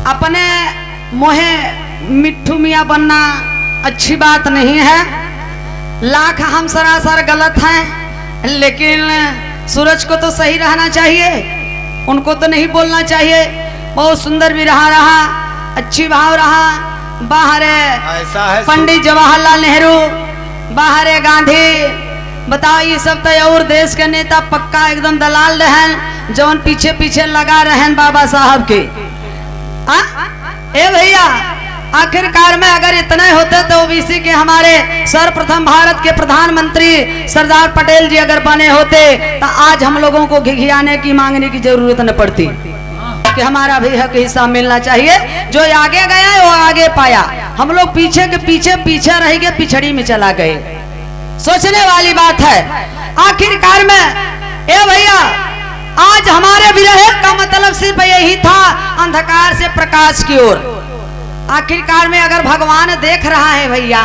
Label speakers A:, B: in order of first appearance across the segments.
A: अपने मोहे मिट्ठू मियाँ बनना अच्छी बात नहीं है। लाख हम सरासर गलत हैं, लेकिन सूरज को तो सही रहना चाहिए, उनको तो नहीं बोलना चाहिए। बहुत सुंदर भी रहा, अच्छी भाव रहा। बाहर है पंडित जवाहरलाल नेहरू, बाहर है गांधी। बताओ ये सब तो और देश के नेता पक्का एकदम दलाल रहन, जौन पीछे पीछे लगा रहन बाबा साहब के। ए भैया, आखिरकार में अगर इतना होते तो ओबीसी के हमारे सर्वप्रथम भारत के प्रधानमंत्री सरदार पटेल जी अगर बने होते तो आज हम लोगों को घिघियाने की मांगने की जरूरत न पड़ती कि हमारा भी हक हिस्सा मिलना चाहिए। जो आगे गया वो आगे पाया, हम लोग पीछे के पीछे रह गए, पिछड़ी में चला गए। सोचने वाली बात है। आखिरकार में ए भैया, आज हमारे विरह का मतलब सिर्फ यही था, अंधकार से प्रकाश की ओर। आखिरकार में अगर भगवान देख रहा है भैया,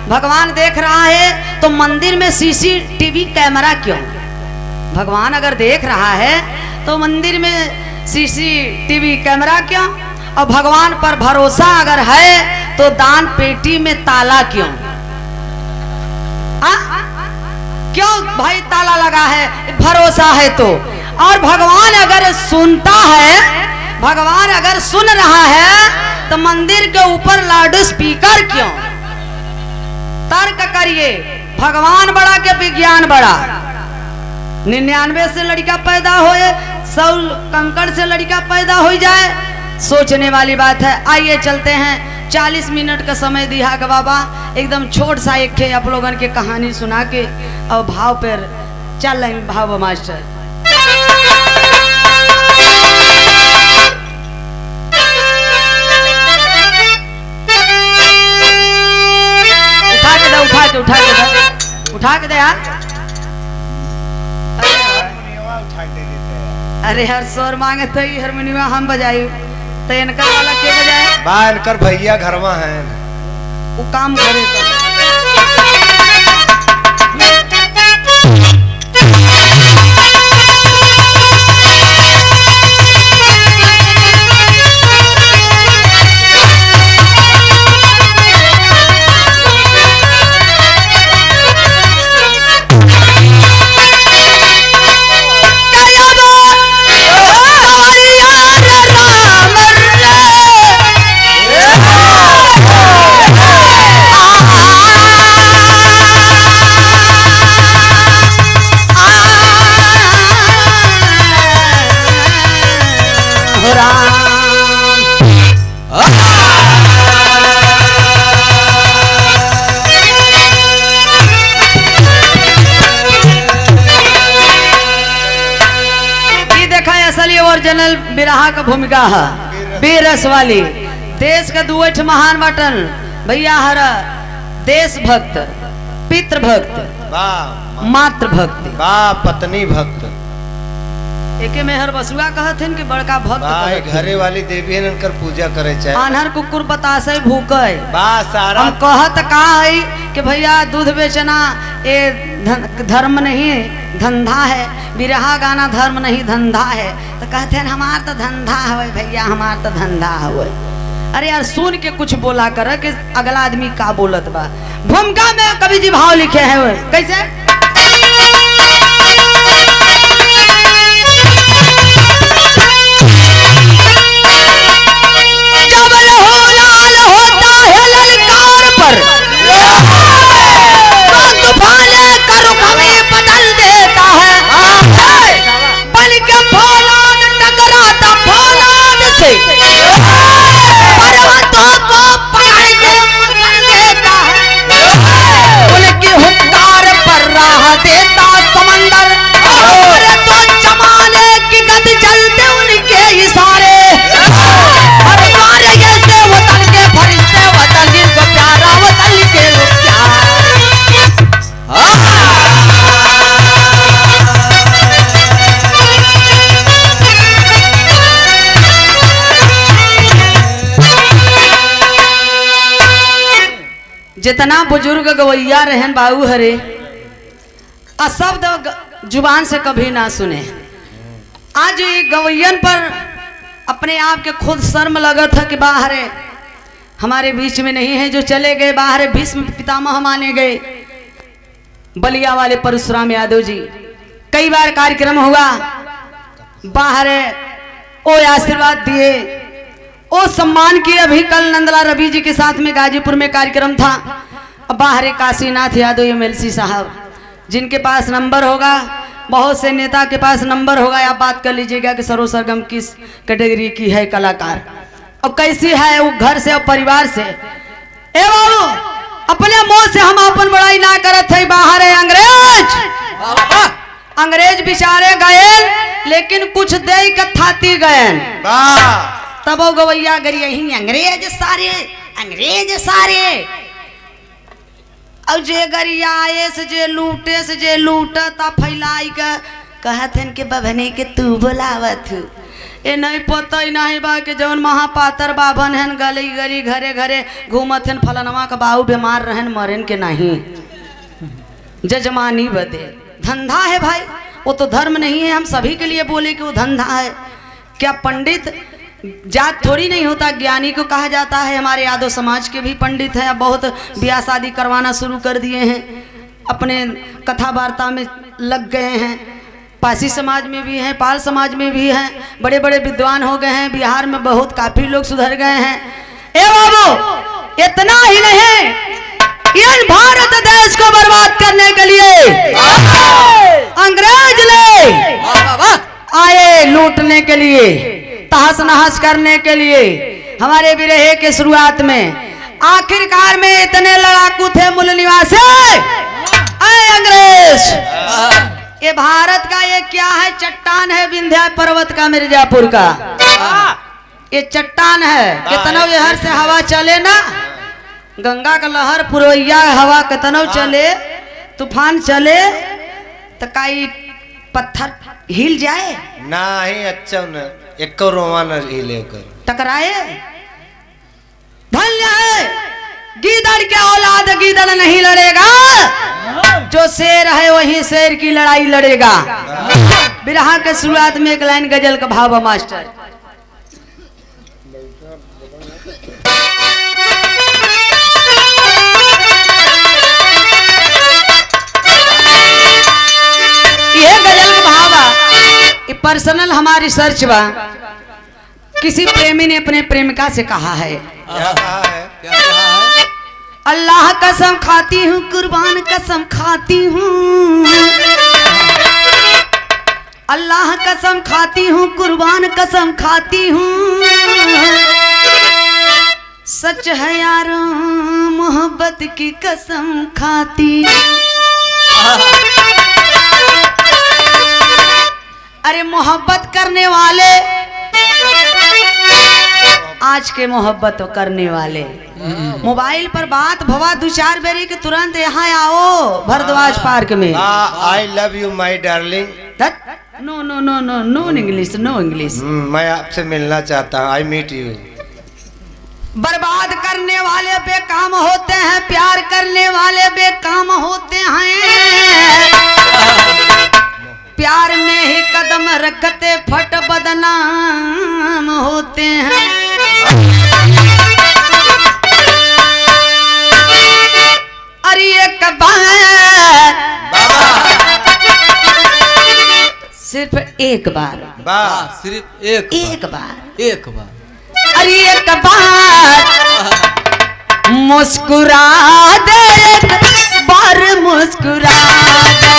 A: भगवान देख रहा है तो मंदिर में सीसीटीवी कैमरा क्यों? भगवान अगर देख रहा है तो मंदिर में सीसीटीवी कैमरा क्यों? और भगवान पर भरोसा अगर है तो दान पेटी में ताला क्यों? क्यों भाई ताला लगा है? भरोसा है तो। और भगवान अगर सुनता है, भगवान अगर सुन रहा है तो मंदिर के ऊपर लाउड स्पीकर क्यों? तर्क करिए, भगवान बड़ा के विज्ञान बड़ा। 99 से लड़का पैदा होए, 100 कंकड़ से लड़का पैदा हो जाए, सोचने वाली बात है। आइए चलते हैं, 40 मिनट का समय दिया कि बाबा एकदम छोट सा एक आप लोगन के कहानी सुना के और भाव पर चल रहे भाव मास्टर। उठा के दे यार। अरे हर स्वर मांगे तो हारमोनियम हम बजाई तो इनका वाला के बजाए
B: बा इनकर भैया घरवा है
A: वो काम करे तो। ओरिजिनल बिरहा का भूमिका है बेरस वाली। देश का दुवठ महान बटन भैया हर देशभक्त, पितृभक्त, मातृभक्त,
B: पत्नी भक्त।
A: एके में हर बसुआ कहथिन कि बड़का भक्त
B: घरे वाली देवी इनकर पूजा करे चाहे।
A: आनहर कुकुर बतासे भूखे
B: सारा
A: हम कहत का है कि भैया दूध बेचना ये धर्म नहीं धंधा है, बिरहा गाना धर्म नहीं धंधा है। तो कहते हैं हमार तो धंधा है भैया, हमार तो धंधा है। अरे यार सुन के कुछ बोला कर कि अगला आदमी का बोलत बा। भूमिका में कवि जी भाव लिखे हैं कैसे? जब लहू लाल होता है ललकार पर तो तूफान का रुख हमें बदल देता है। बन के फौलाद टकराता फौलाद से पर्वतों को पकड़ के बदल देता है। उनकी हुंकार पर राह देता समंदर, और तो जमाने की गति चलते उनके इशारे। हर बार ऐसे वतन के फरिश्ते, वतन जिनको प्यारा, वतन के प्यार। जितना बुजुर्ग गवैया रहन बाबू हरे शब्द जुबान से कभी ना सुने। आज गवैयन पर अपने आप के खुद शर्म लगा था कि बाहर है, हमारे बीच में नहीं है, जो चले गए बाहर भीष्म पितामह माने गए, बलिया वाले परशुराम यादव जी। कई बार कार्यक्रम हुआ बाहर, ओ आशीर्वाद दिए, ओ सम्मान किए। अभी कल नंदला रवि जी के साथ में गाजीपुर में कार्यक्रम था। अब बाहर काशीनाथ यादव एमएलसी साहब, जिनके पास नंबर होगा, बहुत से नेता के पास नंबर होगा, आप बात कर लीजिएगा कि सरो सरगम किस कैटेगरी की है कलाकार और कैसी है वो घर से और परिवार से। ए बाबू, अपने मुंह से हम अपन बड़ाई ना करत है, बाहर है अंग्रेज। अंग्रेज बिचारे गए लेकिन कुछ दे के थाती गए, तब वो गवैया गरी यही अंग्रेज सारे, अंग्रेज सारे। और जे गरियाए से जे लूटे से जे लूटता फैलाई के कहथन के बभने के तू बोलावत, ए नहीं पता ही नहीं बा के जौन महापातर बाभन हन गली गली घरे घरे घूमत हन, फलनवा का बाऊ बीमार रहन मरन के नहीं, जजमानी बदे धंधा है भाई, वो तो धर्म नहीं है। हम सभी के लिए बोले कि वो धंधा है। क्या पंडित जात थोड़ी नहीं होता, ज्ञानी को कहा जाता है। हमारे यादव समाज के भी पंडित हैं, अब बहुत ब्याह शादी करवाना शुरू कर दिए हैं, अपने कथा वार्ता में लग गए हैं। पासी समाज में भी हैं, पाल समाज में भी हैं, बड़े बड़े विद्वान हो गए हैं। बिहार में बहुत काफी लोग सुधर गए हैं। ए बाबू, इतना ही नहीं, इन भारत देश को बर्बाद करने के लिए अंग्रेज ले आए, लूटने के लिए, तहस नहस करने के लिए। हमारे विरहे के शुरुआत में आखिरकार में इतने लड़ाकू थे मूल निवासी आए अंग्रेज। ये भारत का ये क्या है, चट्टान है विंध्या पर्वत का, मिर्जापुर का ये चट्टान है। कितना यहर से हवा चले ना, गंगा का लहर पुरवैया हवा कितना चले, तूफान चले तो काई पत्थर हिल जाए
B: ना ही, अच्छा न एक रोवा न हिले कर
A: टकराए। धन्य है गीदड़ के औलाद, गीदड़ नहीं लड़ेगा, जो शेर है वही शेर की लड़ाई लड़ेगा। बिरहा के शुरुआत में एक लाइन गजल का भाव मास्टर। ये गजल का भाव ये पर्सनल हमारी रिसर्च बा। किसी प्रेमी ने अपने प्रेमिका से कहा है,
B: क्या कहा है?
C: क्या कहा है?
A: अल्लाह कसम खाती हूँ, कुर्बान कसम खाती हूँ, अल्लाह कसम खाती हूँ, कुर्बान कसम खाती हूँ, सच है यारो मोहब्बत की कसम खाती। अरे मोहब्बत करने वाले, आज के मोहब्बत करने वाले, मोबाइल पर बात भवा दो चार बेरी के तुरंत यहाँ आओ भरद्वाज पार्क में।
B: I love you my darling.
A: No no no no no English, no English.
B: मैं आपसे मिलना चाहता हूँ, आई मीट यू।
A: बर्बाद करने वाले बेकाम होते हैं, प्यार करने वाले बेकाम होते हैं, प्यार में ही कदम रखते फट बदनाम होते हैं। अरे एक बार, सिर्फ एक बार,
C: सिर्फ एक
A: बार,
C: एक बार।
A: अरे एक बार मुस्कुरा दे, एक बार मुस्कुरा दे,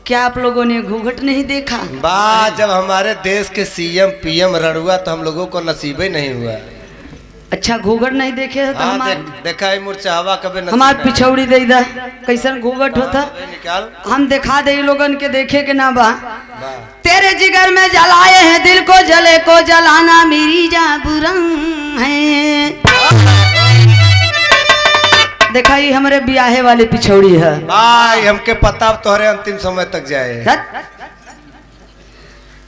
A: क्या आप लोगों ने घूंघट नहीं देखा?
B: वाह, जब हमारे देश के सीएम पीएम रणुआ तो हम लोगों को नसीब ही नहीं हुआ।
A: अच्छा घूंघट नहीं देखे हो तो
B: हाँ, देखा है मुर्चा हवा कभी
A: हमार पिछौड़ी दे दा कैसन घूंघट होता।
B: निकाल
A: हम दिखा दे लोगन के देखे के ना बा।
B: वाह।
A: तेरे जिगर में जलाए हैं दिल को, जले को जलाना मेरी जा बुरा है। देखा ये हमारे ब्याहे वाली पिछौड़ी है।
B: भाई हमके पता अब तोहरे अंतिम समय तक जाए।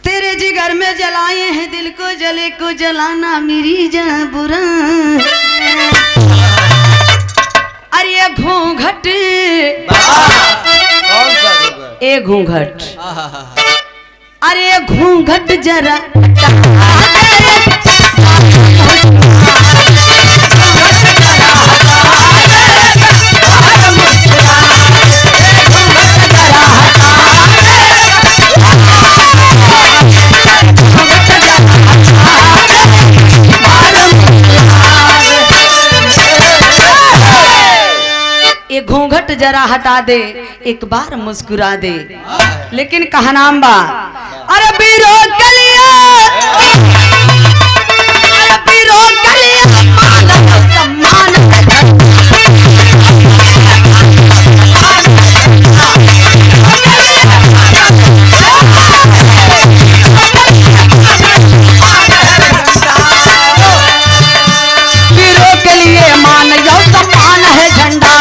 A: तेरे जिगर में जलाए हैं दिल को, जले को जलाना मेरी जा बुरा। अरे ये घूंघट,
B: कौन सा घूंघट?
A: ए घूंघट,
C: आहा,
A: अरे ये घूंघट जरा ये घूंघट जरा हटा दे, एक बार मुस्कुरा दे। लेकिन कहा नाम बा, अरे बीरो कलिया, अरे बीरो कलिया मान सम्मान बीरो के लिए मान यो सम्मान है झंडा।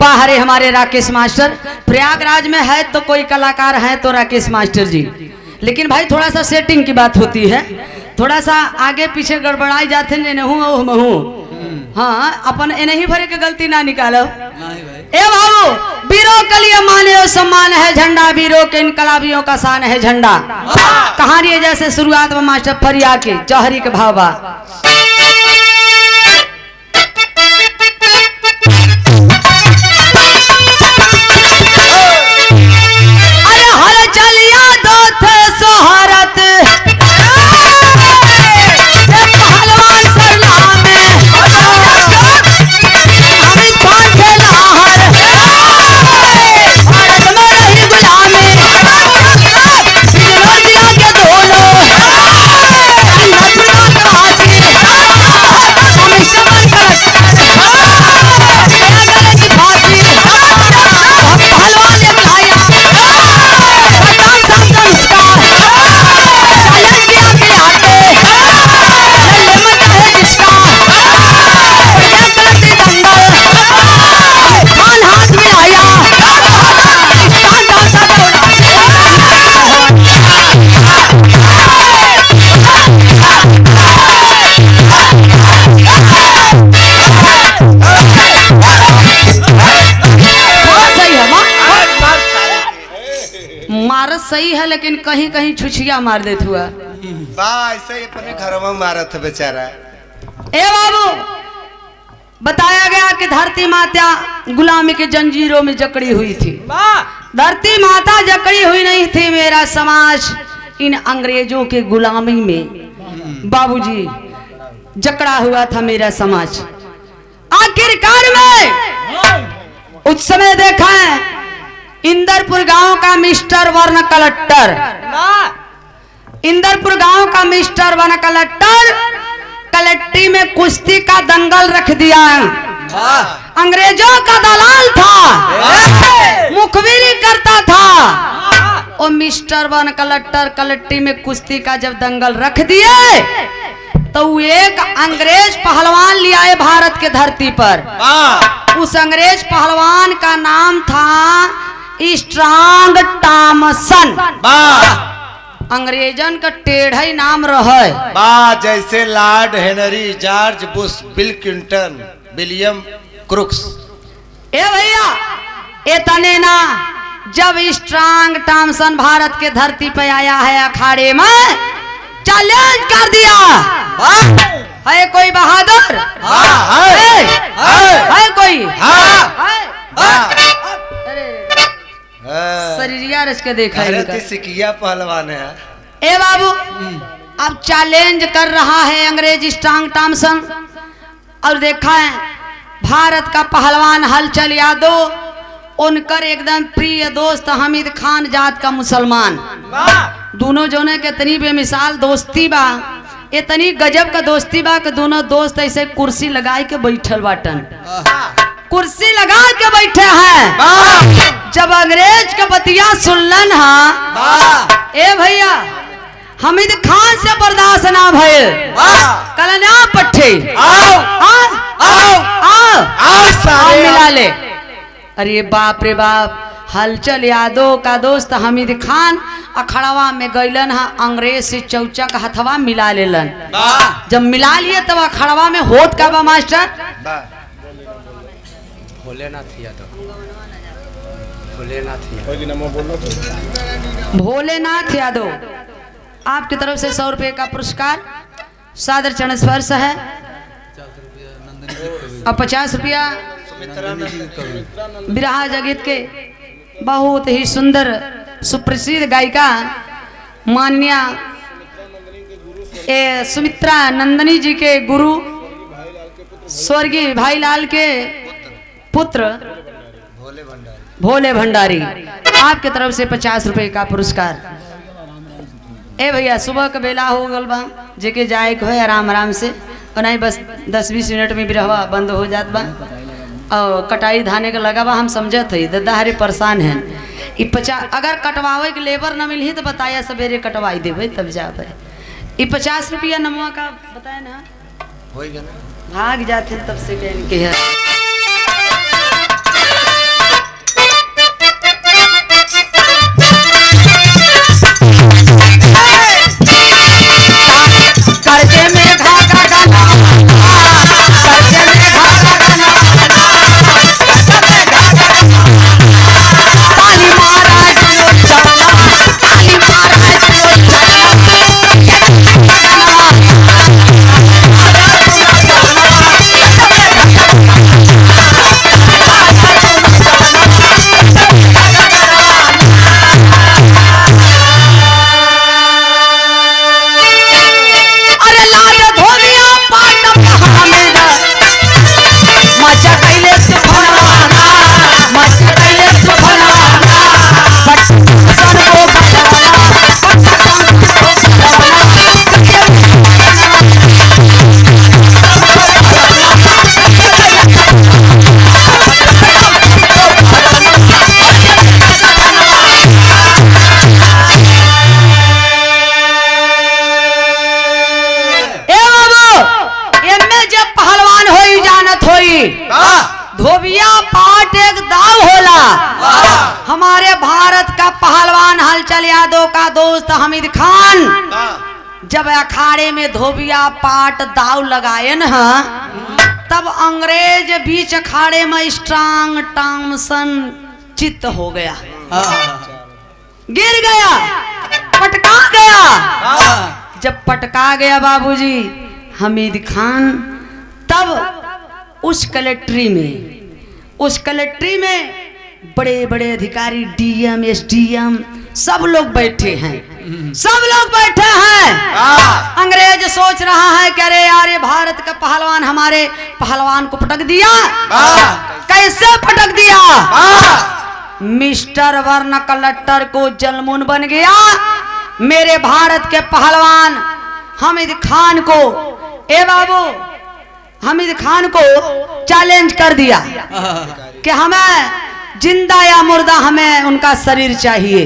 A: बाहर हमारे राकेश मास्टर, प्रयागराज में है तो कोई कलाकार है तो राकेश मास्टर जी। लेकिन भाई थोड़ा सा सेटिंग की बात होती है, थोड़ा सा आगे पीछे गड़बड़ाई जाते हैं। हाँ अपन नहीं भरे के गलती ना निकालो।
C: नहीं भाई।
A: ए बाबू, वीरों के लिए माने और सम्मान है झंडा, वीरों के इनकलाबियों का शान है झंडा। कहानी जैसे शुरुआत में मास्टर फरिया के जौहरी के भावा। अरे हर चलिया दो थे सोहरत, पहलवान सरला में हमें पांठे लाहर, भारत में रही गुलामी, जिला के दोनों मारत सही है, लेकिन कहीं कहीं छुछिया मार देत हुआ।
B: वाह, ऐसे ही अपने घर में मारा था बेचारा।
A: ए बाबू, बताया गया कि धरती माता गुलामी के जंजीरों में जकड़ी हुई थी। धरती माता जकड़ी हुई नहीं थी, मेरा समाज इन अंग्रेजों के गुलामी में बाबूजी जकड़ा हुआ था मेरा समाज। आखिरकार में उस समय देखा है इंदरपुर गांव का मिस्टर वर्ण कलेक्टर, इंदरपुर गांव का मिस्टर वर्ण कलेक्टर कलेक्टी में कुश्ती का दंगल रख दिया। अंग्रेजों का दलाल था, मुखबिरी करता था। और मिस्टर वन कलेक्टर कलेक्टी में कुश्ती का जब दंगल रख दिए तो एक अंग्रेज पहलवान ले आए भारत के धरती पर। उस अंग्रेज पहलवान का नाम था स्ट्रांग टॉमसन। अंग्रेजन का टेढ़ा ही नाम रहे।
B: जैसे Lord Henry, George Bush, Bill Clinton, William Crookes.
A: ए भैया, इतने ना, जब स्ट्रांग टॉमसन भारत के धरती पे आया है अखाड़े में चैलेंज कर दिया। है कोई बहादुर? है कोई? शरीरिया रच के देखा है।
B: सिकिया पहलवान है।
A: ए बाबू, अब चैलेंज कर रहा है अंग्रेज स्ट्रांग टॉमसन, और देखा है भारत का पहलवान हलचल यादव, उनकर एकदम प्रिय दोस्त हामिद खान जात का मुसलमान। दोनों जोने के इतनी बेमिसाल दोस्ती बा, इतनी गजब का दोस्ती बा कि दोनों दोस्त ऐसे कुर्सी लगाए के बैठल बाटन, कुर्सी लगा के बैठे हैं। जब अंग्रेज के बतिया सुनलन हा, ए भैया हामिद खान से बर्दाश्त ना भइल, कलना पट्टे मिला ले। अरे बाप रे बाप, हलचल यादव का दोस्त हामिद खान अखड़वा में गईलन हा, अंग्रेज से चौचक हथवा मिला लेलन। जब मिला लिए तब अखड़वा में होत का बा मास्टर? भोलेनाथ यादव, आपकी तरफ से 100 रुपए का पुरस्कार सादर चरण स्पर्श है, और 50 रुपया बिरहा जगत के बहुत ही सुंदर सुप्रसिद्ध गायिका माननीय सुमित्रा नंदनी जी के गुरु स्वर्गीय भाई लाल के पुत्र भोले भंडारी, आपके तरफ से 50 रुपए का पुरस्कार। ए भैया, सुबह का बेला हो गल बा, जेके जाए को है आराम आराम से, और नहीं बस 10-20 मिनट में बिरहवा बंद हो जात बा, और कटाई धाने का लगा बा। हम समझत है दादा परेशान हैं। 50 अगर कटवावे के लेबर न मिली तो बताया सवेरे कटवाई देवे तब जाबे। 50 रुपया नमवा का बताए ना, भाग जाते तब से कह के है। कर्जे में घाटा गाना, कर्जे में घाटा गाना, ताली मारा जो चला, ताली मारा जो धोबिया पाट एक दाव होला। हमारे भारत का पहलवान हलचल यादव का दोस्त हामिद खान जब अखाड़े में धोबिया पाट दाव लगाए न, तब अंग्रेज बीच अखाड़े में स्ट्रांग टॉमसन चित्त हो गया, गिर गया, पटका गया। जब पटका गया बाबूजी हामिद खान, तब उस कलेक्ट्री में बड़े बड़े अधिकारी डीएम एसडीएम सब लोग बैठे हैं, सब लोग बैठे हैं। अंग्रेज सोच रहा है कि अरे यार ये भारत का पहलवान हमारे पहलवान को पटक दिया। कैसे पटक दिया? मिस्टर वर्ण कलेक्टर को जलमून बन गया। मेरे भारत के पहलवान हामिद खान को, ए बाबू हामिद खान को चैलेंज कर दिया कि हमें जिंदा या मुर्दा हमें उनका शरीर चाहिए।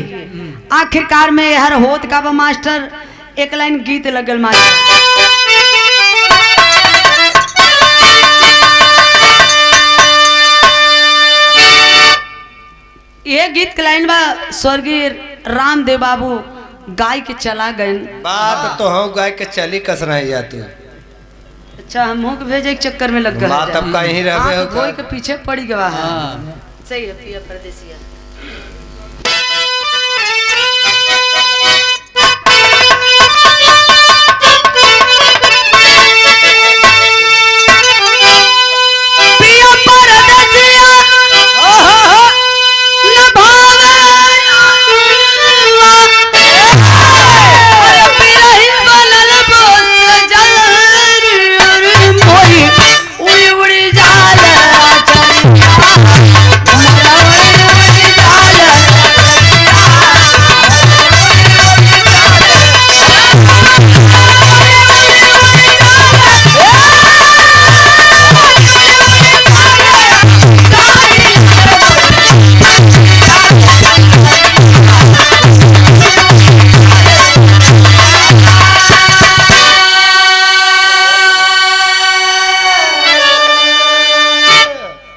A: आखिरकार में हर होत का मास्टर एक लाइन गीत लगल मास्टर, ये गीत के लाइन बा स्वर्गीय रामदेव बाबू गाय के चला गए।
B: बात तो हम गाय के चली कस रहे जा तू।
A: अच्छा, हम के भेजे के चक्कर में लग गए,
B: तब कहीं रहे हो
A: कोई के पीछे पड़ी गवा है। सही है पिया परदेसिया।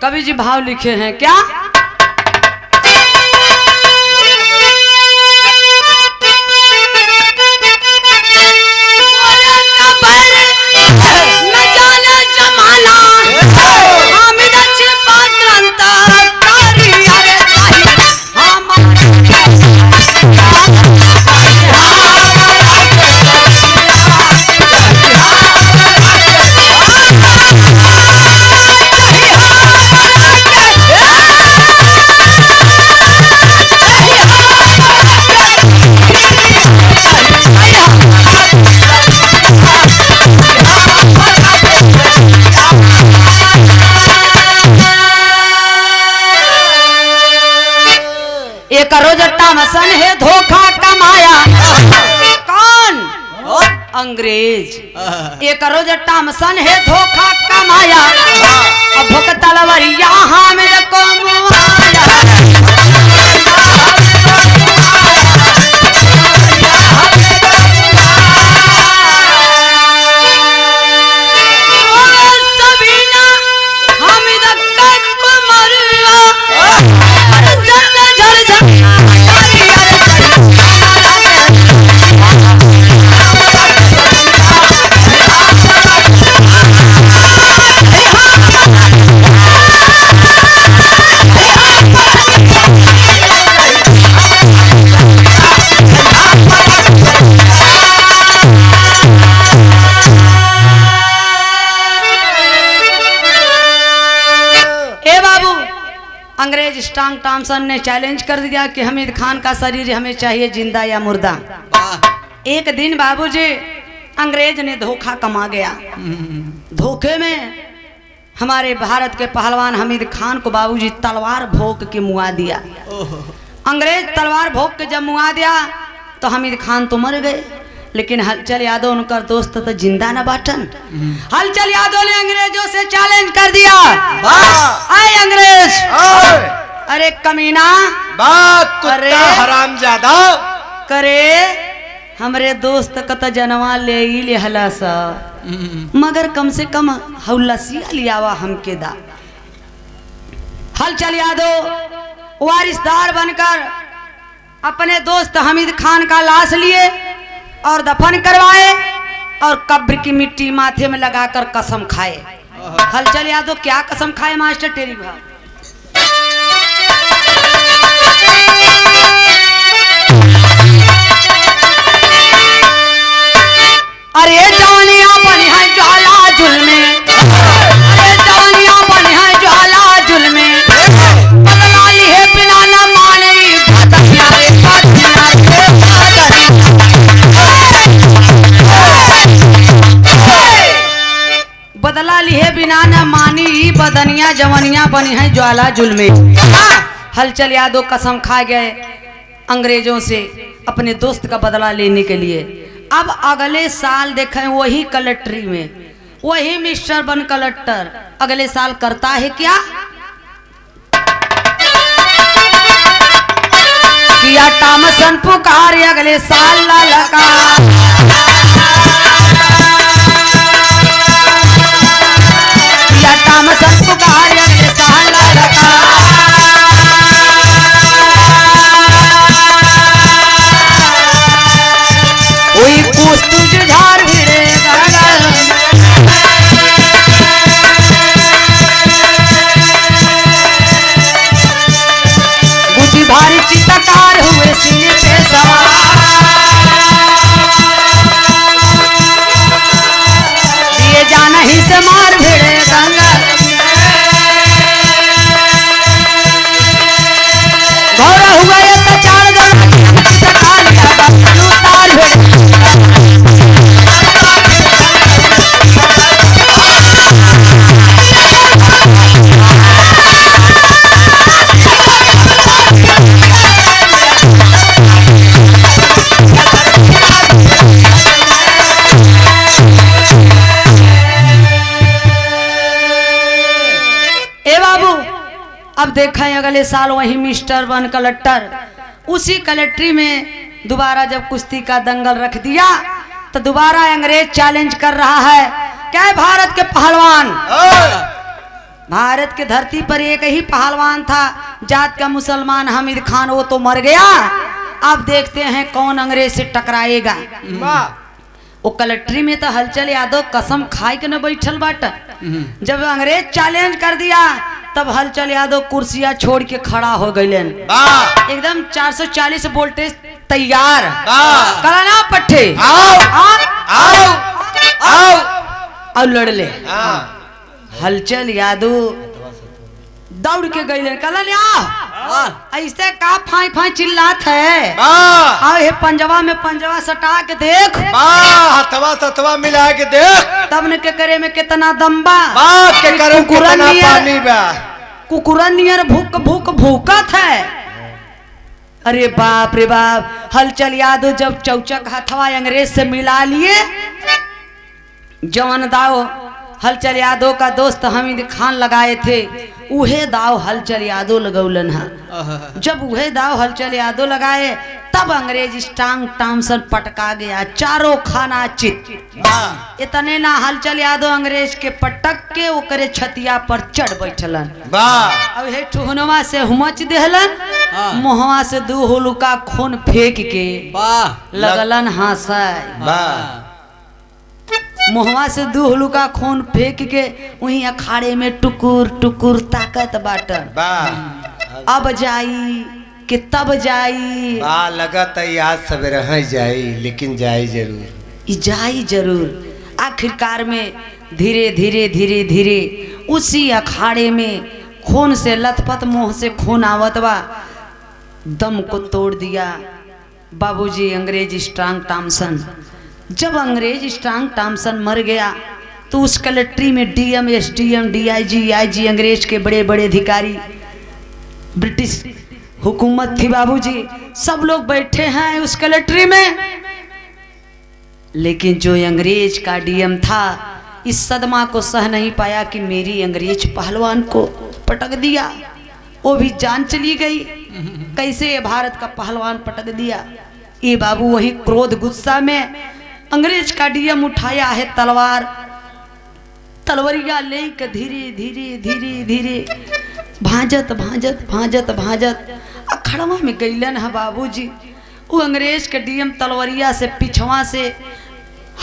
A: कवि जी भाव लिखे हैं क्या? एक रोजट्टा मसन है धोखा कमाया कौन? अंग्रेज। एक रोजट्टा मसन है धोखा कमाया अब भुक तलवरिया हामिद को अंग्रेज स्ट्रॉन्ग टॉमसन ने चैलेंज कर दिया कि हमीद खान का शरीर हमें चाहिए जिंदा या मुर्दा। एक दिन बाबूजी अंग्रेज ने धोखा कमा गया। धोखे में हमारे भारत के पहलवान हमीद खान को बाबूजी तलवार भोंक के मुआ दिया। अंग्रेज तलवार भोंक के जब मुआ दिया तो हमीद खान तो मर गए, लेकिन हलचल यादव उनका दोस्त तो जिंदा न बाटन। हलचल यादव ने अंग्रेजों से चैलेंज कर दिया, आए अंग्रेज, अरे कमीना,
B: अरे हरामजादा,
A: करे हमरे दोस्त का तो जनवा ले ही ले हला सा, मगर कम से कम हौलसिया लियावा हमके दा। हलचल यादव वारिसदार बनकर अपने दोस्त हमीद खान का लाश लिए और दफन करवाए और कब्र की मिट्टी माथे में लगाकर कसम खाए। हलचल यादव क्या कसम खाए मास्टर टेरी भाई? अरे जवानियां बनी है ज्वाला जुल्मे, अरे जवानियां बनी है ज्वाला जुल्मे, बदला लिए बिना न माने बदनिया रे बदनिया रे बदला लिए बिना न मानी बदनिया जवानियां बनी है ज्वाला जुल्मे। हलचल यादव कसम खा गए अंग्रेजों से अपने दोस्त का बदला लेने के लिए। अब अगले साल देखें वही कलेक्ट्री में वही मिस्टर बन कलेक्टर अगले साल करता है क्या? किया टॉमसन पुकार अगले साल ललका, किया टॉमसन पुकार अगले साल ललका। कोई कुछ झार भिड़े अब देखा अगले साल वही मिस्टर वन कलेक्टर, उसी कलेक्ट्री में दोबारा जब कुश्ती का दंगल रख दिया तो दोबारा अंग्रेज चैलेंज कर रहा है। क्या भारत के पहलवान, भारत की धरती पर एक ही पहलवान था जात का मुसलमान हामिद खान, वो तो मर गया। अब देखते हैं कौन अंग्रेज से टकराएगा। वो कलेक्ट्री में तो हलचल यादव कसम खाई के न बैठल बाट। जब अंग्रेज चैलेंज कर दिया तब हलचल यादव कुर्सियां छोड़ के खड़ा हो गए, एकदम 440 वोल्टेज तैयार। कराना पट्टे और लड़ ले। हलचल यादव दौड़ के गए, कल ऐसे का फाई फाई चिल्लात है, आओ हे पंजवा में पंजवा सटा के देख,
B: हथवा सथवा मिला के देख,
A: तब न के करे में कितना दम्बा,
B: के करे कितना पानी बा,
A: कुकुरन नियर भूक भूक भूकत है। अरे बाप रे बाप, हलचल यादव जब चौचक हथवा अंग्रेज से मिला लिए, जवान दाव हलचल यादव का दोस्त हामिद खान लगाए थे, उहे दाव हलचल यादव लगौलन है। जब उहे दाव हलचल यादव लगाए तब अंग्रेज स्टांग टामसन पटका गया, चारों खाना चित। इतने ना हलचल यादव अंग्रेज के पटक के ओकरे छतिया पर चढ़ बैठलन। अब हे ठुहनवा से हुमच देहलन, मुहवा से दू हुलुका खून फेंक के लगलन हंसाए। मुहवा से दू हुलुका खून फेंक के वहीं अखाड़े में टुकुर टुकुर ताकत बाटन। अब जाई कि तब जाई,
B: लगत आज सवेरे जाई, लेकिन जाई जरूर,
A: जाई जरूर। आखिरकार में धीरे धीरे धीरे धीरे उसी अखाड़े में खून से लथपथ, मुंह से खून आवत बा, दम को तोड़ दिया बाबूजी अंग्रेज स्ट्रांग टॉमसन। जब अंग्रेज स्ट्रांग टॉमसन मर गया तो उस कलेक्ट्री में डीएम, एसडीएम, डीआईजी, आईजी, अंग्रेज के बड़े बड़े अधिकारी, ब्रिटिश हुकूमत थी बाबूजी, सब लोग बैठे हैं उस कलेक्ट्री में। लेकिन जो अंग्रेज का डीएम था इस सदमा को सह नहीं पाया कि मेरी अंग्रेज पहलवान को पटक दिया, वो भी जान चली गई। कैसे ये भारत का पहलवान पटक दिया। ये बाबू वही क्रोध गुस्सा में अंग्रेज का डीएम उठाया है तलवार, तलवरिया लेकर धीरे धीरे धीरे धीरे भाजत भाजत भाजत भाजत अखड़वा में गईलन है बाबूजी। वो अंग्रेज के डीएम तलवरिया से पिछवा से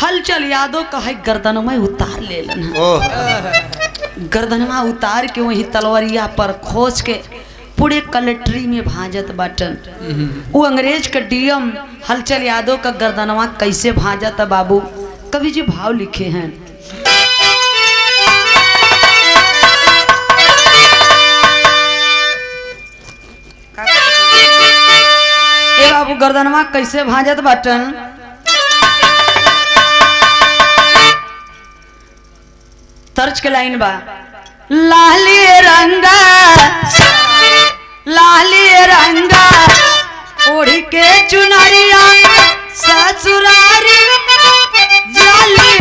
A: हलचल यादव का है गर्दनमा उतार लेलन है। गर्दनमा उतार के वही तलवरिया पर खोज के पूरे कलेक्ट्री में भाजत बाटन। वो अंग्रेज का डीएम हलचल यादव का गर्दनवा कैसे भाजत बाबू, कवि जी भाव लिखे हैं। ए बाबू गर्दनवा कैसे भाजत बाटन, तर्ज के लाइन बा, लाली रंगा लाली रंगा ओढ़ के चुनरिया ससुरारी जाली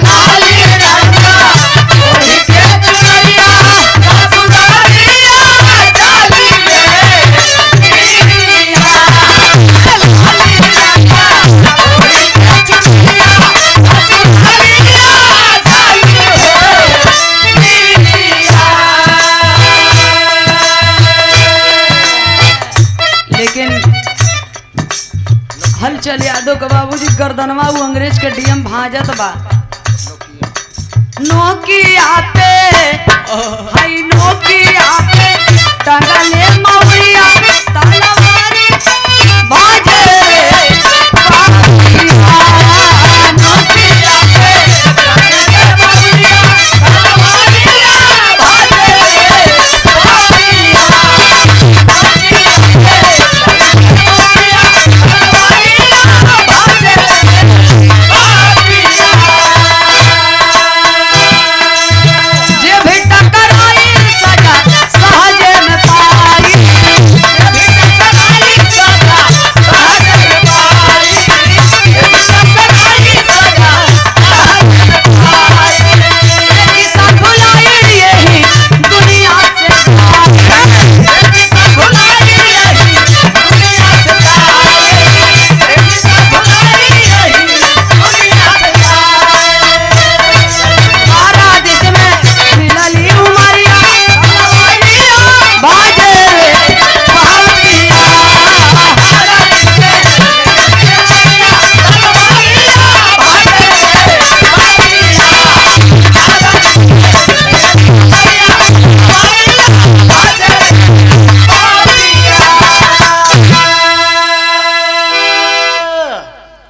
A: लाली रंगा ओढ़ के चुनरिया ससुरारी जाली हलचल यादव का बाबूजी गर्दनवा वो अंग्रेज के डीएम भाजत बा। नोकिया पे हाय नोकिया पे टंगले मौरिया तलवारी भाजे नोकिया पे टंगले मौरिया तलवारी भाजे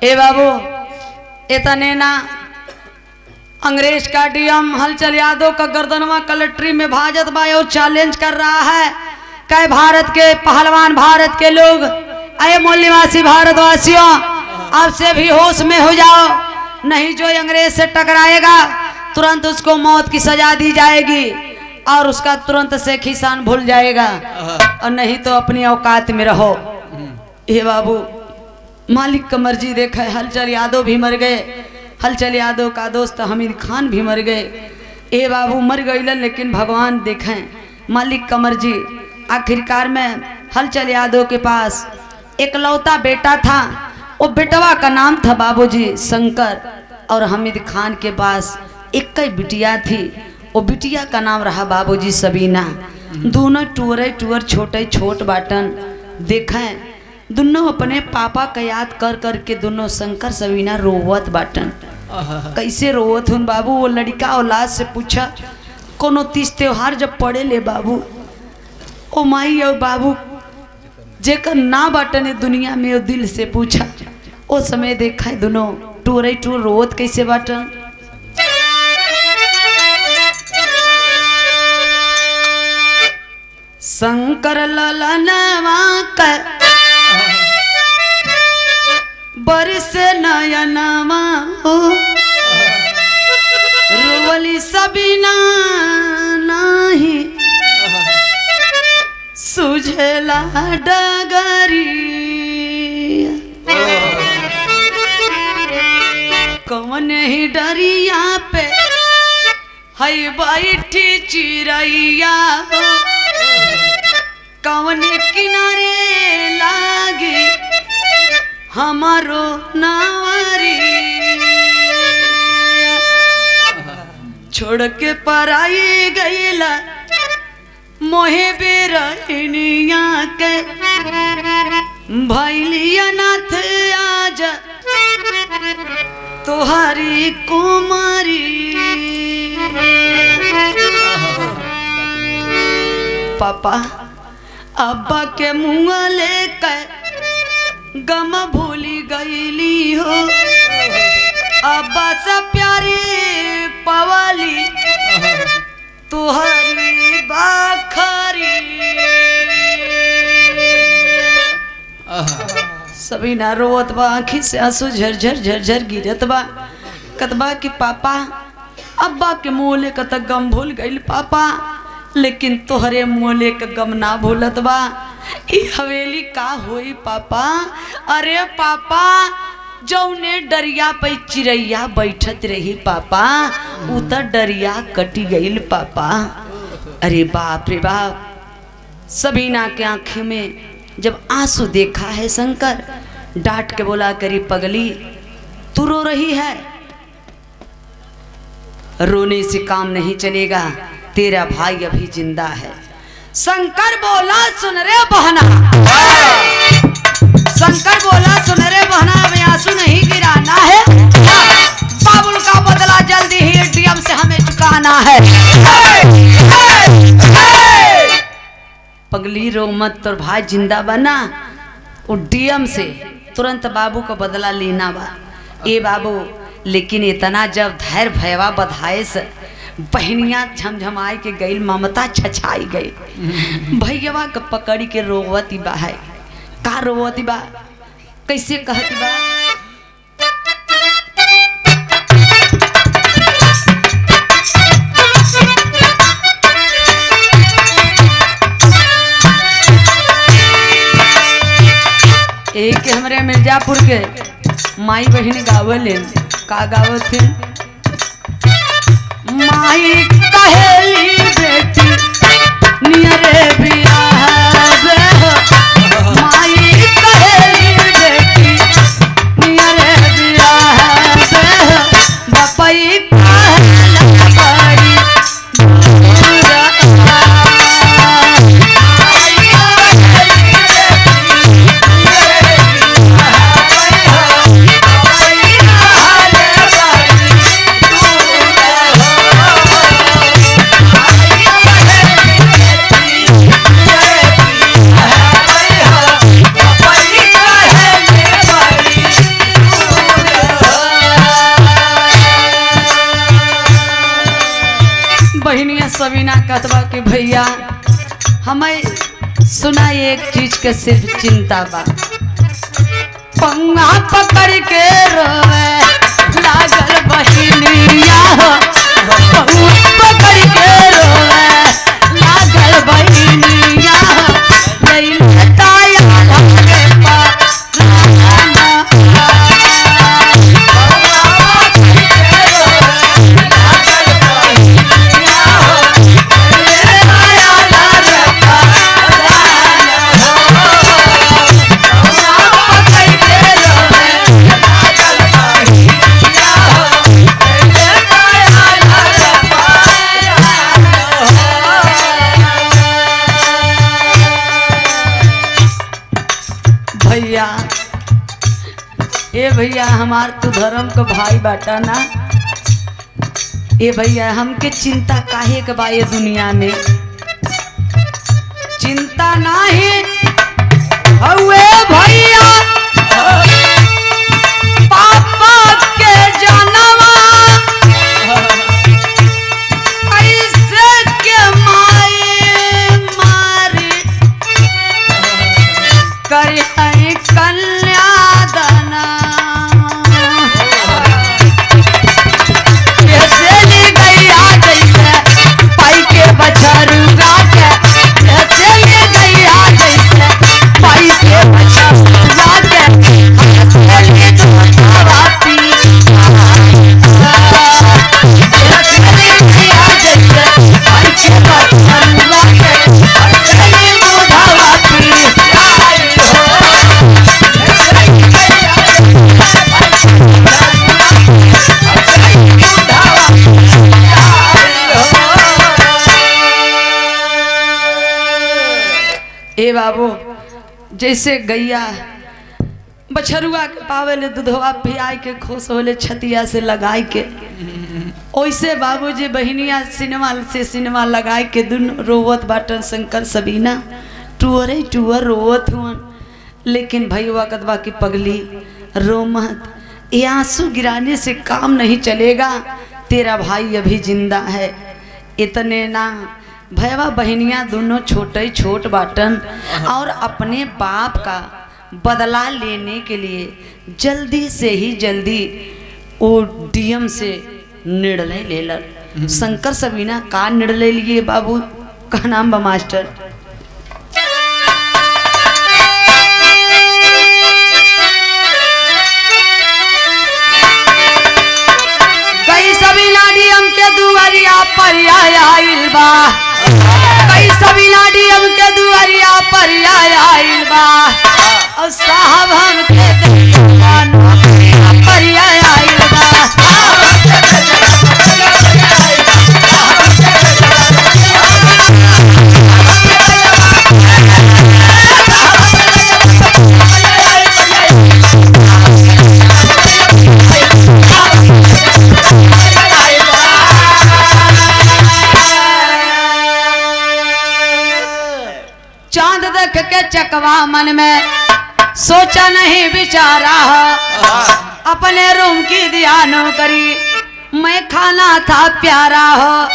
A: ए बाबू इतने ना अंग्रेज का डीएम हलचल यादव का गर्दनवा कलेक्ट्री में भाजत बा और चैलेंज कर रहा है। कई भारत के पहलवान, भारत के लोग, अरे मूल निवासी भारतवासियों, अब से भी होश में हो जाओ, नहीं जो अंग्रेज से टकराएगा तुरंत उसको मौत की सजा दी जाएगी और उसका तुरंत से किसान भूल जाएगा, और नहीं तो अपनी औकात में रहो। ये बाबू मालिक का मर्जी देखा है, हलचल यादव भी मर गए, हलचल यादव का दोस्त हमीद खान भी मर गए। ए बाबू मर गए लेकिन भगवान देखें मालिक का मर्जी। आखिरकार में हलचल यादव के पास एक लौता बेटा था, वो बेटवा का नाम था बाबूजी शंकर, और हमीद खान के पास एक ही बिटिया थी, वो बिटिया का नाम रहा बाबूजी सबीना। दोनों टूर छोटे छोट बाटन। देखें दोनों अपने पापा का याद कर कर के दोनों शंकर सबीना रोवत बाटन। कैसे रोवत हूँ बाबू? वो लड़का औलाद से पूछा, कोनो तीज त्योहार जब पड़े ले बाबू, ओ माई और बाबू जेकर ना बाटन दुनिया में, वो दिल से पूछा। ओ समय देखा है दोनों टूर रोवत कैसे बाटन। शंकर ललनवा कर बरस नयनवा हो, रोवली सबीना नाही सुझला डगरी। कौन ही डरिया पे हई बैठी चिड़ैया हो, कौन किनारे लागे हमारो नावरी। छोड़ के पराई गईला मोहे बेरहनिया के, भैलिया नाथ आज तोहारी कुमारी। पापा अब्बा के मुँह लेकर गम भूली गईली हो, अब्बा से प्यारी पवाली तुहरी बाखरी। सबीना रोवत बा, आँखी से आंसू झरझर झरझर गिरत बा। कतबा कि पापा अब्बा के मुँह ले कत गम भूल गईल पापा, लेकिन तोहरे मुँह ले के गम ना भूलत बा। ई हवेली का होई पापा? अरे पापा जौने डरिया पे चिड़ैया बैठत रही पापा, उ त डरिया कटी गईल पापा। अरे बाप रे बाप। सबीना के आंखें में जब आंसू देखा है शंकर डांट के बोला, करी पगली तू रो रही है, रोने से काम नहीं चलेगा, तेरा भाई अभी जिंदा है। शंकर बोला सुन रे बहना, शंकर बोला सुन रे बहना, अब आंसू नहीं गिराना है, बाबुल का बदला जल्दी ही डीएम से हमें चुकाना है। पगली रो मत, तोर भाई जिंदा बना, वो डीएम से तुरंत बाबू का बदला लेना बा। ए बाबू लेकिन इतना जब धैर्य भयवा बधाए से बहनिया झमझमाई के गई, ममता छछाई गई। भैया के पकड़ी के रोवती बा है, का रोवती बा, कैसे कहती बा। एक हमरे मिर्जापुर के माई बहन गावले, का गावत थे, माई कहेली बेटी नियरे बियाह, माई कहेली बेटी नियरे बियाह, बपई कहला बड़ी हमें सुना एक चीज के सिर्फ चिंता बा। पंगा पकड़ के रोवे लागल बहिनिया हो, पंगा पकड़ के रोवे लागल बहिनिया हो, लइले ताया लगे भैया, ए भैया हमार तो धर्म के भाई बाटा ना। ए भैया हमके चिंता काहे के बा ये दुनिया में? चिंता नाही हउए भैया पापा के जनवा ऐसे के माई मारी करी कन्यादाना कैसे ली गैया जैसे पाई के बछरुआ के, कैसे ली गैया जैसे पाई के बछरुआ के, कैसे ली दूधवा पी, कैसे ली गैया जैसे पाई के बछरुआ के, कैसे ली दूधवा पी। ए बाबू, जैसे गैया बछरुआ के पावेले दूधवा पियाई के खुश होले छतिया से लगाई के, ओइसे बाबू जी बहिनिया सिनेमा से सिनेमा लगाई के दुन रोवत बाटन शंकर सबीना टूअरे टूअर रोवत हुअन। लेकिन भैया कदवा की पगली रो मत, ये आंसू गिराने से काम नहीं चलेगा, तेरा भाई अभी जिंदा है। इतने ना भैया बहनिया दोनों छोटे छोट बाटन और अपने बाप का बदला लेने के लिए जल्दी से ही जल्दी वो डीएम से निर्णय ले लन। शंकर सबीना का निर्णय लिए बाबू का नाम बा मास्टर? कई सबीना डीएम के दुआरिया पर आइल बा, कई सबीना डीएम के दुआरिया पर आइल बा, और साहब हमके दुआरिया पर आइल बा। चांद देख के चकवा मन में सोचा नहीं बिचारा हो, अपने रूम की ध्यान करी मैं खाना था प्यारा हो,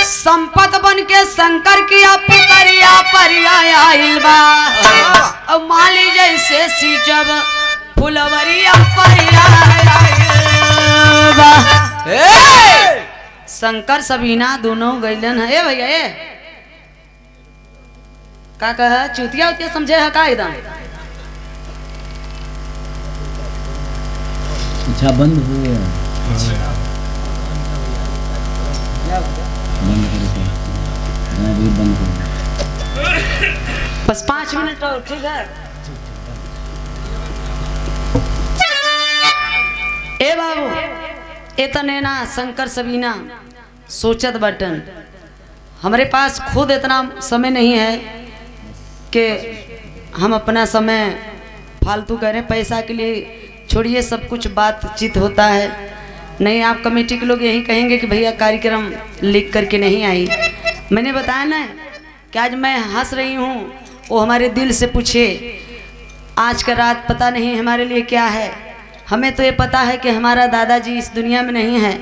A: संपत बन के शंकर किया पुतरिया पर आइल बा, अब माली जैसे सींचब फुलवरिया पर आइल बा। शंकर सबीना दोनों गइलन है। ए भैया ए का कह चुतिया उतिया समझे है का एकदम?
D: अच्छा बंद हो गया, बंद करो, बंद करो,
A: बस 5 मिनट और, ठीक है? ए बाबू इतने ना शंकर सबीना सोचत बटन, हमारे पास खुद इतना समय नहीं है कि हम अपना समय फालतू करें, पैसा के लिए छोड़िए, सब कुछ बातचीत होता है। नहीं आप कमेटी के लोग यही कहेंगे कि भैया कार्यक्रम लिख करके नहीं आई। मैंने बताया ना कि आज मैं हंस रही हूँ, वो हमारे दिल से पूछे आज का रात पता नहीं हमारे लिए क्या है। हमें तो ये पता है कि हमारा दादाजी इस दुनिया में नहीं है,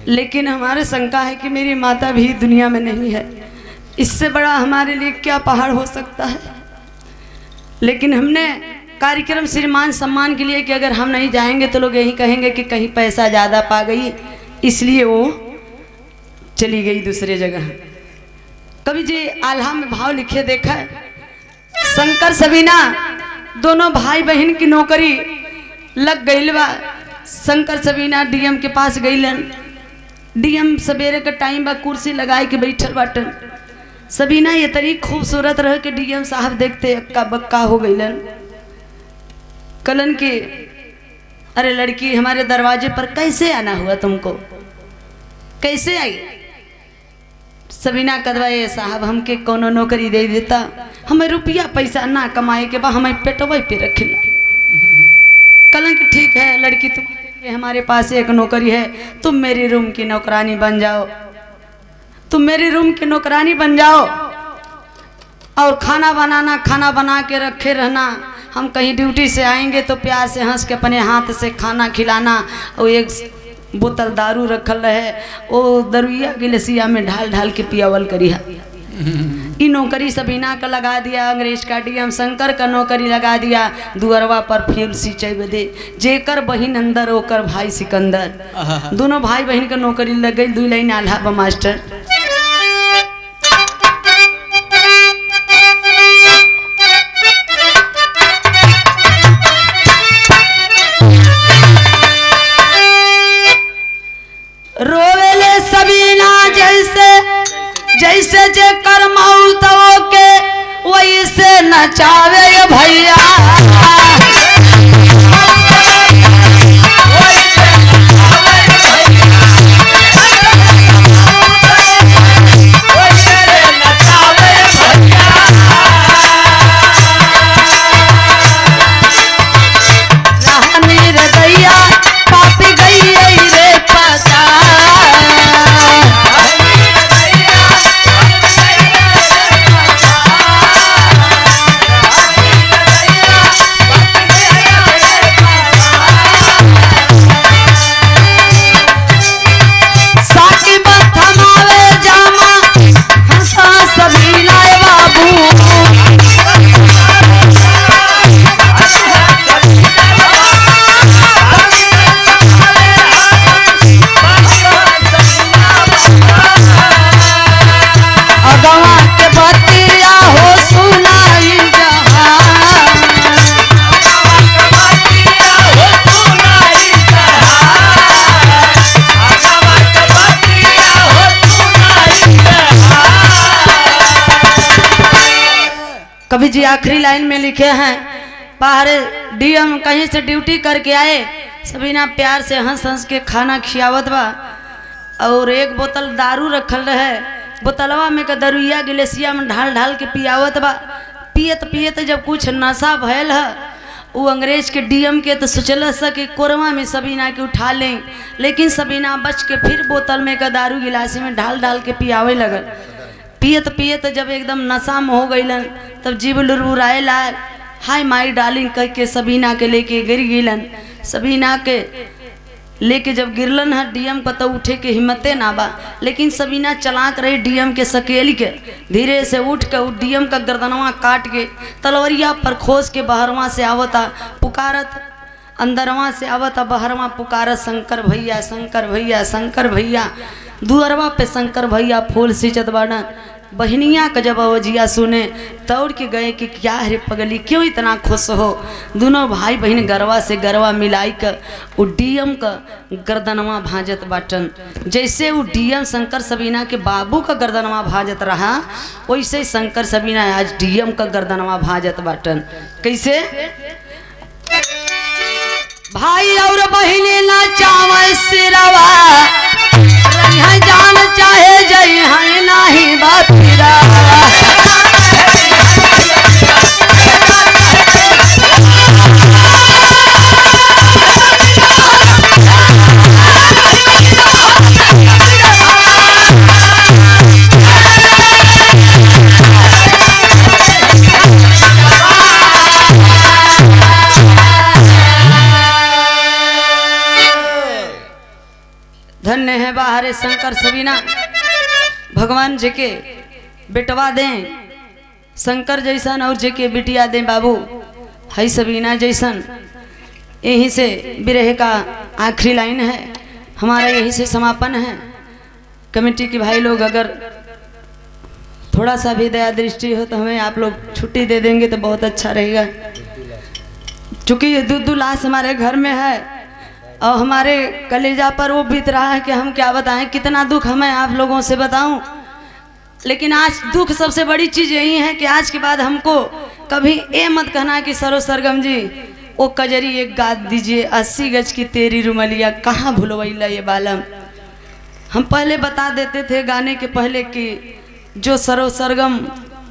A: लेकिन हमारे शंका है कि मेरी माता भी दुनिया में नहीं है। इससे बड़ा हमारे लिए क्या पहाड़ हो सकता है। लेकिन हमने कार्यक्रम श्रीमान सम्मान के लिए कि अगर हम नहीं जाएंगे तो लोग यही कहेंगे कि कहीं पैसा ज़्यादा पा गई, इसलिए वो चली गई दूसरे जगह। कवि जी आल्हा में भाव लिखे देखा है, शंकर सबीना दोनों भाई बहन की नौकरी लग गई बा। शंकर सबीना डीएम के पास गईलन। डीएम सवेरे का टाइम बा, कुर्सी लगाए के बैठल बाटन। सबीना ये तरी खूबसूरत रह के डीएम साहब देखते अक्का बक्का हो गईलन। कलन की अरे लड़की हमारे दरवाजे पर कैसे आना हुआ तुमको, कैसे आई? सबीना कदवा ये साहब हमके कोनो नौकरी दे देता, हमें रुपया पैसा ना कमाए के बा, हमें पेटवा पे रखिला। कलन की ठीक है लड़की, तुम हमारे पास एक नौकरी है, तुम मेरी रूम की नौकरानी बन जाओ, तुम मेरी रूम की नौकरानी बन जाओ और खाना बनाना, खाना बना के रखे रहना। हम कहीं ड्यूटी से आएंगे तो प्यार से हंस के अपने हाथ से खाना खिलाना। और एक बोतल दारू रखल रहे, वो दरुइया गिलसिया में ढाल ढाल के पियावल करी है। ई नौकरी सबीना का लगा दिया, अंग्रेज का डीएम शंकर का नौकरी लगा दिया। दुअरवा पर फिर सिंचाई बदे जेकर बहिन अंदर ओकर भाई सिकंदर, दोनों भाई बहन का नौकरी लग गई। 2 लाइन आल्हा बा मास्टर। रोवेले सबीना जैसे जैसे जे कर मौत के वैसे नचावे भैया। कवि जी आखिरी लाइन में लिखे हैं, बाहर डीएम कहीं से ड्यूटी करके आए, सबीना प्यार से हंस हंस के खाना खियावत बा और एक बोतल दारू रखल रहे, बोतलवा में का दरुइया गिलेसिया में ढाल ढाल के पियावत बा। पियत पियत जब कुछ नशा भयल है, वो अंग्रेज के डीएम के तो सोचल कि कोरवा में सबीना के उठा लें, लेकिन सबीना बच के फिर बोतल में का दारू गिलासी में ढाल ढाल के पियावे लगल। पियत पियत जब एकदम नशा में हो गईलन, तब जीव लुरबुराए लाल, हाय माई डार्लिंग कह के सबीना के लेके गिर गईलन। सबीना के लेके जब गिरलन है डीएम को तो उठे के हिम्मते ना बा, लेकिन सबीना चलाक रही डीएम के सकेल के, धीरे से उठ के डीएम का गर्दनवा काट के तलवरिया पर खोस के बहरवा से आवता पुकारत, अंदरवा से आवता बहरवा पुकारत, शंकर भैया शंकर भैया शंकर भैया। दुअरवा पे शंकर भैया फूल सींचत बाड़न। बहनिया का जब अवजिया सुने दौड़ के गए कि क्या है पगली, क्यों इतना खुश हो। दोनों भाई बहन गरवा से गरवा मिलाई कर वो डीएम का गर्दनवा भाजत बाटन। जैसे वो डीएम शंकर सबीना के बाबू का गर्दनवा भाजत रहा, वैसे शंकर सबीना आज डीएम का गर्दनवा भाजत बाटन। कैसे? भाई और बहने ना चावल सिरवा, रही जान चाहे जई है नाही बातीरा। धन्य है बाहरे शंकर सबीना, भगवान जी के बेटवा दें शंकर जैसन और जेके बिटिया दें बाबू हई सबीना जैसन। यहीं से विरह का आखिरी लाइन है हमारा, यहीं से समापन है। कमेटी के भाई लोग अगर थोड़ा सा भी दया दृष्टि हो तो हमें आप लोग छुट्टी दे देंगे तो बहुत अच्छा रहेगा। चूँकि ये दूध लाश हमारे घर में है और हमारे कलेजा पर वो बीत रहा है कि हम क्या बताएं, कितना दुख हमें आप लोगों से बताऊं। लेकिन आज दुख सबसे बड़ी चीज़ यही है कि आज के बाद हमको कभी ये मत कहना कि सरो सरगम जी वो कजरी एक गा दीजिए, 80 गज की तेरी रुमलिया कहाँ भुलवैला ये बालम। हम पहले बता देते थे गाने के पहले कि जो सरो सरगम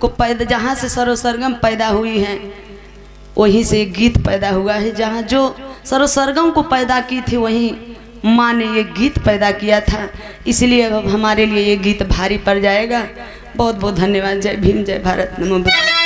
A: को पैदा, जहाँ से सरो सरगम पैदा हुई है वहीं से एक गीत पैदा हुआ है। जहाँ जो सरो सरगम को पैदा की थी वहीं माँ ने ये गीत पैदा किया था, इसलिए अब हमारे लिए ये गीत भारी पड़ जाएगा। बहुत बहुत धन्यवाद। जय भीम, जय भारत, नमो बुद्धाय।